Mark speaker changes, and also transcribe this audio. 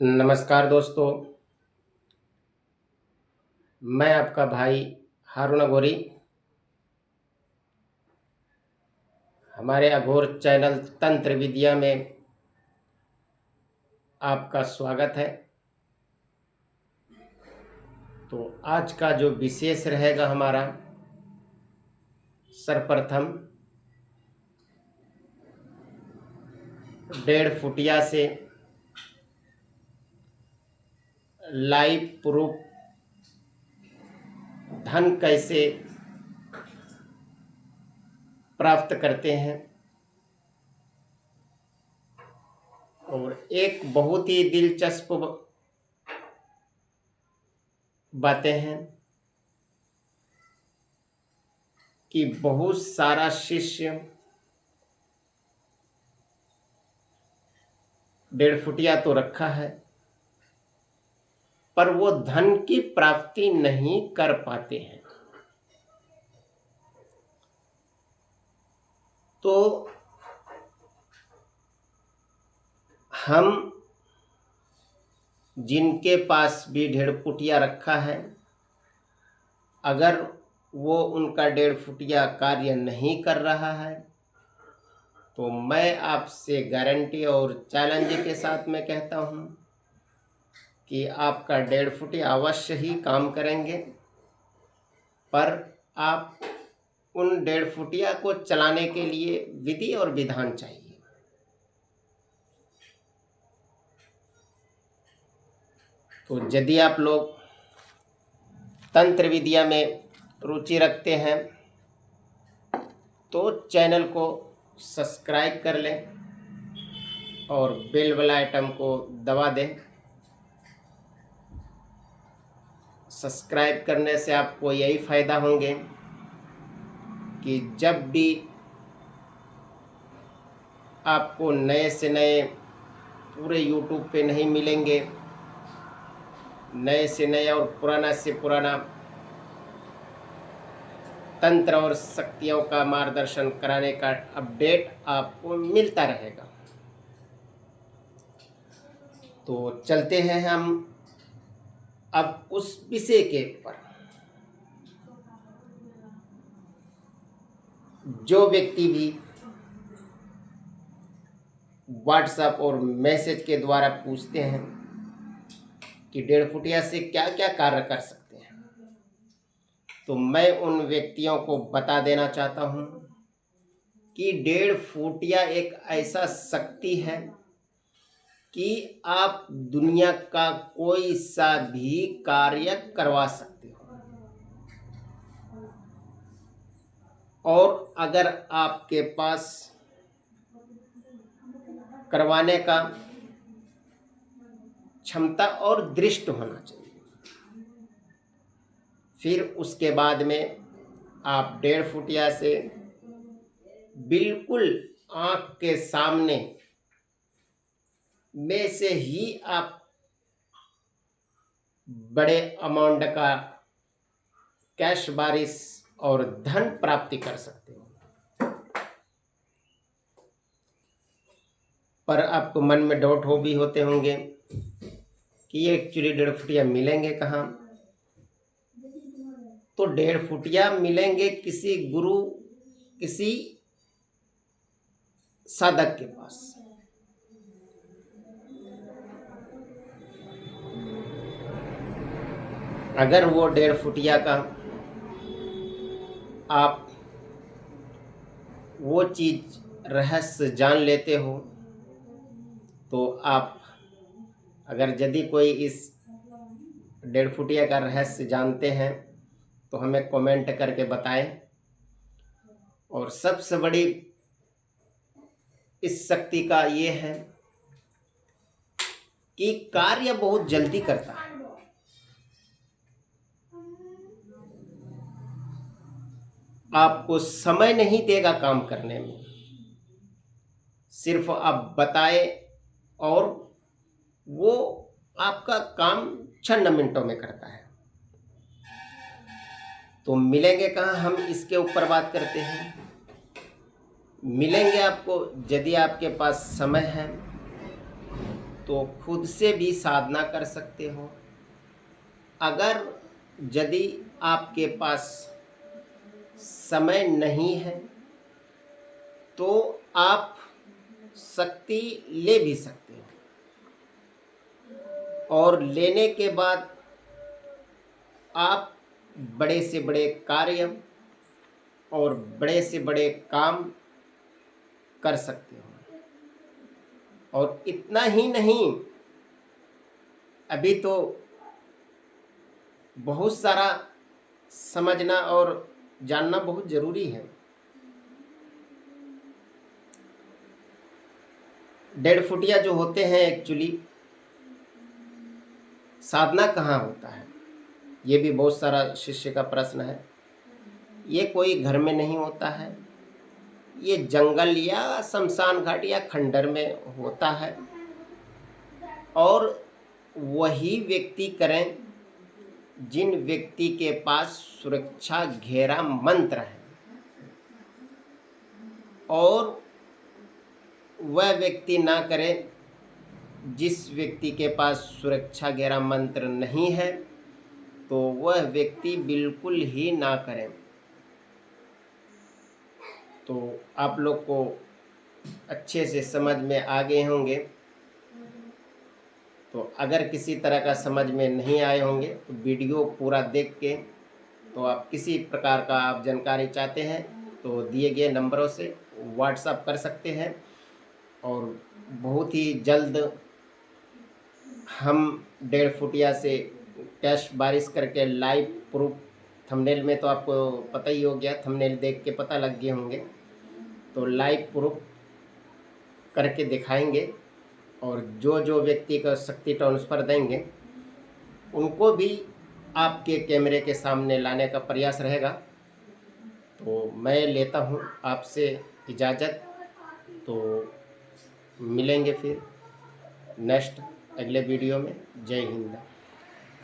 Speaker 1: नमस्कार दोस्तों, मैं आपका भाई हारून अघोरी। हमारे अघोर चैनल तंत्र विद्या में आपका स्वागत है। तो आज का जो विशेष रहेगा हमारा, सर्वप्रथम 1.5 फुटिया से लाइव प्रूफ धन कैसे प्राप्त करते हैं, और एक बहुत ही दिलचस्प बातें हैं कि बहुत सारा शिष्य 1.5 फुटिया तो रखा है, पर वो धन की प्राप्ति नहीं कर पाते हैं। तो हम जिनके पास भी 1.5 फुटिया रखा है, अगर वो उनका 1.5 फुटिया कार्य नहीं कर रहा है, तो मैं आपसे गारंटी और चैलेंज के साथ में कहता हूँ कि आपका 1.5 फुटिया अवश्य ही काम करेंगे। पर आप उन 1.5 फुटिया को चलाने के लिए विधि और विधान चाहिए। तो यदि आप लोग तंत्र विद्या में रुचि रखते हैं तो चैनल को सब्सक्राइब कर लें और बेल वाला आइटम को दबा दें। सब्सक्राइब करने से आपको यही फ़ायदा होंगे कि जब भी आपको नए से नए पूरे यूट्यूब पे नहीं मिलेंगे, नए से नए और पुराना से पुराना तंत्र और शक्तियों का मार्गदर्शन कराने का अपडेट आपको मिलता रहेगा। तो चलते हैं हम अब उस विषय के ऊपर। जो व्यक्ति भी व्हाट्सएप और मैसेज के द्वारा पूछते हैं कि 1.5 फुटिया से क्या क्या कार्य कर सकते हैं, तो मैं उन व्यक्तियों को बता देना चाहता हूं कि 1.5 फुटिया एक ऐसा शक्ति है कि आप दुनिया का कोई सा भी कार्य करवा सकते हो। और अगर आपके पास करवाने का क्षमता और दृष्टि होना चाहिए, फिर उसके बाद में आप 1.5 फुटिया से बिल्कुल आँख के सामने में से ही आप बड़े अमाउंट का कैश बारिश और धन प्राप्ति कर सकते हो। पर आपको मन में डाउट हो भी होते होंगे कि ये एक्चुअली 1.5 फुटिया मिलेंगे कहाँ। तो 1.5 फुटिया मिलेंगे किसी गुरु, किसी साधक के पास। अगर वो 1.5 फुटिया का आप वो चीज रहस्य जान लेते हो, तो आप अगर यदि कोई इस 1.5 फुटिया का रहस्य जानते हैं तो हमें कमेंट करके बताएं। और सबसे बड़ी इस शक्ति का ये है कि कार्य बहुत जल्दी करता है। आपको समय नहीं देगा काम करने में, सिर्फ आप बताए और वो आपका काम 6 मिनटों में करता है। तो मिलेंगे कहाँ, हम इसके ऊपर बात करते हैं। मिलेंगे आपको यदि आपके पास समय है, तो खुद से भी साधना कर सकते हो। अगर यदि आपके पास समय नहीं है तो आप शक्ति ले भी सकते हो, और लेने के बाद आप बड़े से बड़े कार्य और बड़े से बड़े काम कर सकते हो। और इतना ही नहीं, अभी तो बहुत सारा समझना और जानना बहुत ज़रूरी है। 1.5 फुटिया जो होते हैं, एक्चुअली साधना कहाँ होता है, ये भी बहुत सारा शिष्य का प्रश्न है। ये कोई घर में नहीं होता है, ये जंगल या शमशान घाट या खंडर में होता है। और वही व्यक्ति करें जिन व्यक्ति के पास सुरक्षा घेरा मंत्र है, और वह व्यक्ति ना करे जिस व्यक्ति के पास सुरक्षा घेरा मंत्र नहीं है, तो वह व्यक्ति बिल्कुल ही ना करें। तो आप लोग को अच्छे से समझ में आ गए होंगे। तो अगर किसी तरह का समझ में नहीं आए होंगे तो वीडियो पूरा देख के, तो आप किसी प्रकार का आप जानकारी चाहते हैं तो दिए गए नंबरों से व्हाट्सएप कर सकते हैं। और बहुत ही जल्द हम 1.5 फुटिया से कैश बारिश करके लाइव प्रूफ, थंबनेल में तो आपको पता ही हो गया, थंबनेल देख के पता लग गए होंगे, तो लाइव प्रूफ करके दिखाएंगे। और जो जो व्यक्ति का शक्ति ट्रांसफ़र देंगे उनको भी आपके कैमरे के सामने लाने का प्रयास रहेगा। तो मैं लेता हूँ आपसे इजाज़त। तो मिलेंगे फिर नेक्स्ट अगले वीडियो में। जय हिंद।